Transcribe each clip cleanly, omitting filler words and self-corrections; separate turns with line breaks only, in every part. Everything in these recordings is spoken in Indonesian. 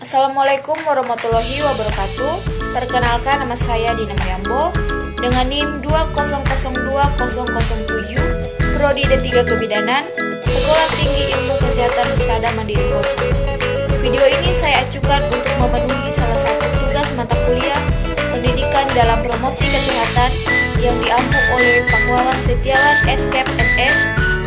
Assalamualaikum warahmatullahi wabarakatuh. Perkenalkan, nama saya Dina Mayambo dengan NIM 2002007, Prodi D3 Kebidanan, Sekolah Tinggi Ilmu Kesehatan Husada Mandiri Poso. Video ini saya ajukan untuk memenuhi salah satu tugas mata kuliah pendidikan dalam promosi kesehatan yang diampu oleh Pak Wawan Setiawan SKEP MS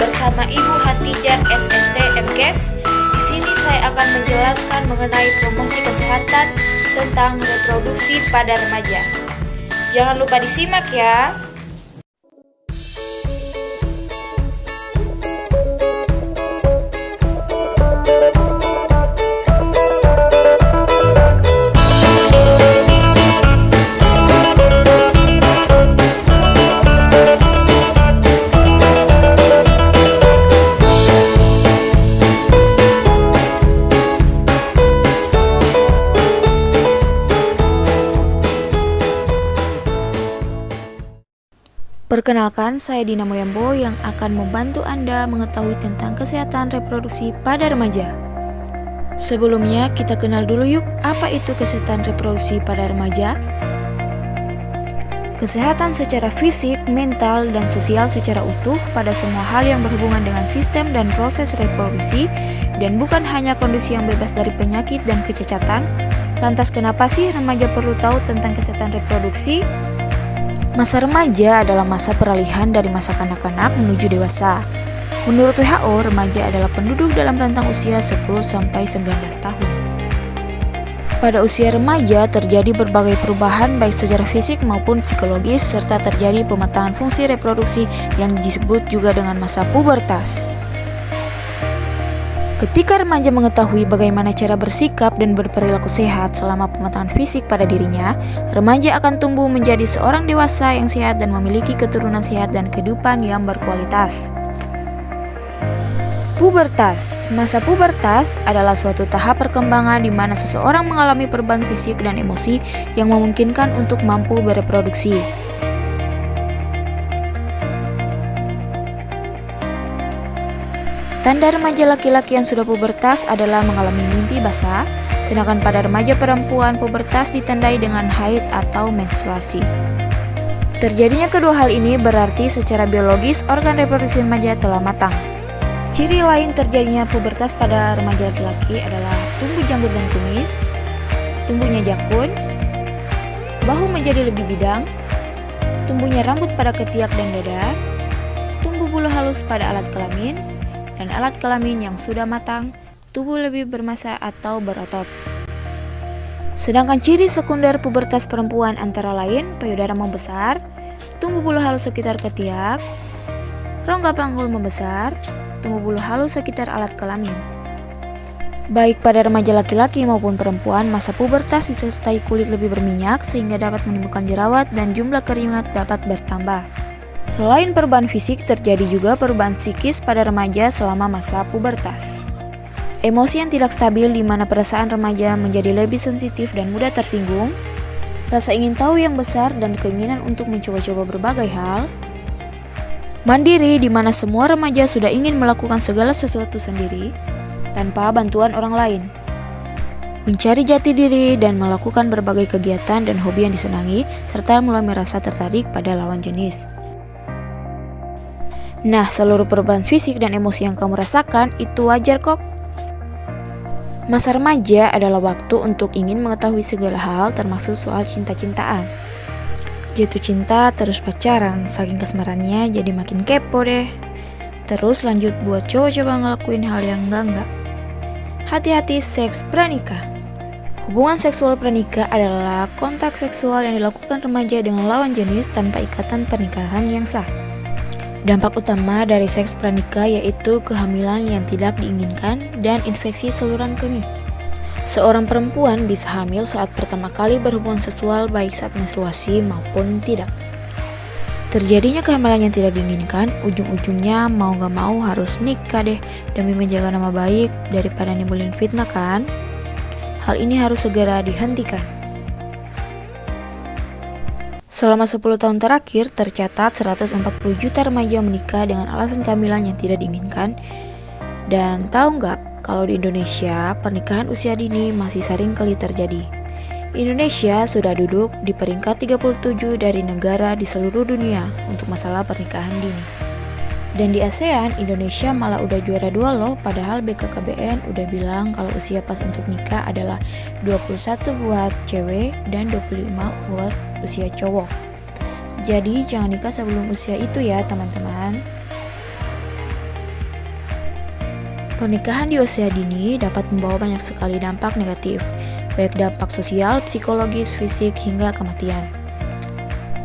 bersama Ibu Hatijah SST MKes. Di sini saya akan menjelaskan mengenai promosi kesehatan tentang reproduksi pada remaja. Jangan lupa disimak ya. Perkenalkan, saya Dina Moyambo yang akan membantu Anda mengetahui tentang kesehatan reproduksi pada remaja. Sebelumnya, kita kenal dulu yuk, apa itu kesehatan reproduksi pada remaja? Kesehatan secara fisik, mental, dan sosial secara utuh pada semua hal yang berhubungan dengan sistem dan proses reproduksi, dan bukan hanya kondisi yang bebas dari penyakit dan kecacatan. Lantas kenapa sih remaja perlu tahu tentang kesehatan reproduksi? Masa remaja adalah masa peralihan dari masa kanak-kanak menuju dewasa. Menurut WHO, remaja adalah penduduk dalam rentang usia 10-19 tahun. Pada usia remaja terjadi berbagai perubahan baik secara fisik maupun psikologis serta terjadi pematangan fungsi reproduksi yang disebut juga dengan masa pubertas. Ketika remaja mengetahui bagaimana cara bersikap dan berperilaku sehat selama pematangan fisik pada dirinya, remaja akan tumbuh menjadi seorang dewasa yang sehat dan memiliki keturunan sehat dan kehidupan yang berkualitas. Pubertas. Masa pubertas adalah suatu tahap perkembangan di mana seseorang mengalami perubahan fisik dan emosi yang memungkinkan untuk mampu bereproduksi. Tanda remaja laki-laki yang sudah pubertas adalah mengalami mimpi basah, sedangkan pada remaja perempuan pubertas ditandai dengan haid atau menstruasi. Terjadinya kedua hal ini berarti secara biologis organ reproduksi remaja telah matang. Ciri lain terjadinya pubertas pada remaja laki-laki adalah tumbuh janggut dan kumis, tumbuhnya jakun, bahu menjadi lebih bidang, tumbuhnya rambut pada ketiak dan dada, tumbuh bulu halus pada alat kelamin, dan alat kelamin yang sudah matang, tubuh lebih bermassa atau berotot. Sedangkan ciri sekunder pubertas perempuan antara lain payudara membesar, tumbuh bulu halus sekitar ketiak, rongga panggul membesar, tumbuh bulu halus sekitar alat kelamin. Baik pada remaja laki-laki maupun perempuan, masa pubertas disertai kulit lebih berminyak sehingga dapat menimbulkan jerawat dan jumlah keringat dapat bertambah. Selain perubahan fisik, terjadi juga perubahan psikis pada remaja selama masa pubertas. Emosi yang tidak stabil di mana perasaan remaja menjadi lebih sensitif dan mudah tersinggung, rasa ingin tahu yang besar dan keinginan untuk mencoba-coba berbagai hal, mandiri di mana semua remaja sudah ingin melakukan segala sesuatu sendiri tanpa bantuan orang lain, mencari jati diri dan melakukan berbagai kegiatan dan hobi yang disenangi, serta mulai merasa tertarik pada lawan jenis. Nah, seluruh perubahan fisik dan emosi yang kamu rasakan itu wajar kok. Masa remaja adalah waktu untuk ingin mengetahui segala hal termasuk soal cinta-cintaan. Jatuh cinta, terus pacaran, saking kesemarannya jadi makin kepo deh. Terus lanjut buat coba-coba ngelakuin hal yang enggak. Hati-hati seks pranikah. Hubungan seksual pranikah adalah kontak seksual yang dilakukan remaja dengan lawan jenis tanpa ikatan pernikahan yang sah. Dampak utama dari seks pranikah yaitu kehamilan yang tidak diinginkan dan infeksi saluran kemih. Seorang perempuan bisa hamil saat pertama kali berhubungan seksual baik saat menstruasi maupun tidak. Terjadinya kehamilan yang tidak diinginkan, ujung-ujungnya mau gak mau harus nikah deh demi menjaga nama baik daripada nimbulin fitnah kan? Hal ini harus segera dihentikan. Selama 10 tahun terakhir, tercatat 140 juta remaja menikah dengan alasan kehamilan yang tidak diinginkan. Dan tahu nggak, Kalau di Indonesia, pernikahan usia dini masih sering kali terjadi. Indonesia sudah duduk di peringkat 37 dari negara di seluruh dunia untuk masalah pernikahan dini. Dan di ASEAN, Indonesia malah udah juara 2 loh, padahal BKKBN udah bilang kalau usia pas untuk nikah adalah 21 buat cewek dan 25 buat usia cowok. Jadi jangan nikah sebelum usia itu ya teman-teman. Pernikahan di usia dini dapat membawa banyak sekali dampak negatif, baik dampak sosial, psikologis, fisik, hingga kematian.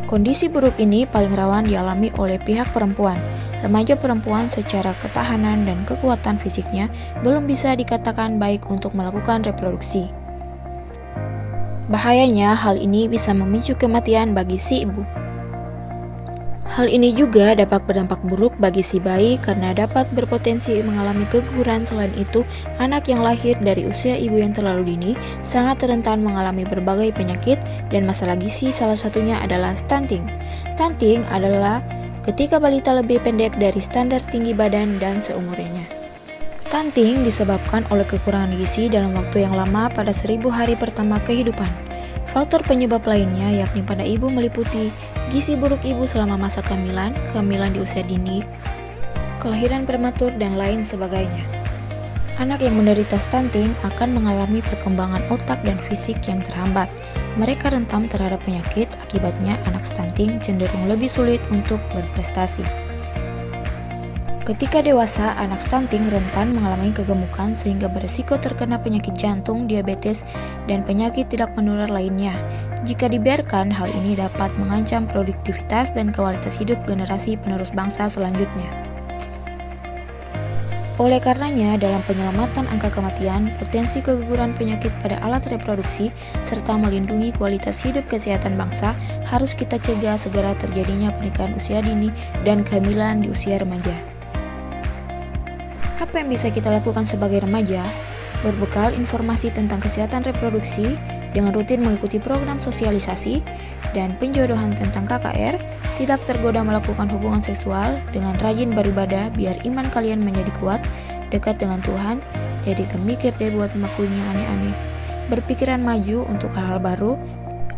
Kondisi buruk ini paling rawan dialami oleh pihak perempuan. Remaja perempuan secara ketahanan dan kekuatan fisiknya belum bisa dikatakan baik untuk melakukan reproduksi. Bahayanya, hal ini bisa memicu kematian bagi si ibu. Hal ini juga dapat berdampak buruk bagi si bayi karena dapat berpotensi mengalami keguguran. Selain itu, anak yang lahir dari usia ibu yang terlalu dini sangat rentan mengalami berbagai penyakit dan masalah gizi, salah satunya adalah stunting. Stunting adalah ketika balita lebih pendek dari standar tinggi badan dan seumurnya. Stunting disebabkan oleh kekurangan gizi dalam waktu yang lama pada 1000 hari pertama kehidupan. Faktor penyebab lainnya yakni pada ibu meliputi gizi buruk ibu selama masa kehamilan, kehamilan di usia dini, kelahiran prematur, dan lain sebagainya. Anak yang menderita stunting akan mengalami perkembangan otak dan fisik yang terhambat. Mereka rentan terhadap penyakit, akibatnya anak stunting cenderung lebih sulit untuk berprestasi. Ketika dewasa, anak stunting rentan mengalami kegemukan sehingga berisiko terkena penyakit jantung, diabetes, dan penyakit tidak menular lainnya. Jika dibiarkan, hal ini dapat mengancam produktivitas dan kualitas hidup generasi penerus bangsa selanjutnya. Oleh karenanya, dalam penyelamatan angka kematian, potensi keguguran penyakit pada alat reproduksi, serta melindungi kualitas hidup kesehatan bangsa, harus kita cegah segera terjadinya pernikahan usia dini dan kehamilan di usia remaja. Apa yang bisa kita lakukan sebagai remaja? Berbekal informasi tentang kesehatan reproduksi, dengan rutin mengikuti program sosialisasi dan penjodohan tentang KKR, tidak tergoda melakukan hubungan seksual, dengan rajin beribadah biar iman kalian menjadi kuat, dekat dengan Tuhan, jadi mikir deh buat melakukannya aneh-aneh, berpikiran maju untuk hal-hal baru,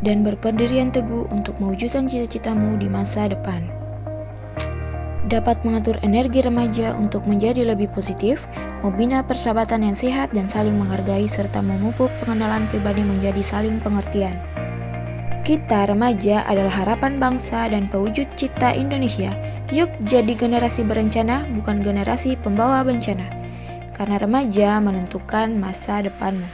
dan berpendirian teguh untuk mewujudkan cita-citamu di masa depan. Dapat mengatur energi remaja untuk menjadi lebih positif, membina persahabatan yang sehat dan saling menghargai, serta memupuk pengenalan pribadi menjadi saling pengertian. Kita remaja adalah harapan bangsa dan pewujud cita Indonesia. Yuk jadi generasi berencana, bukan generasi pembawa bencana. Karena remaja menentukan masa depanmu.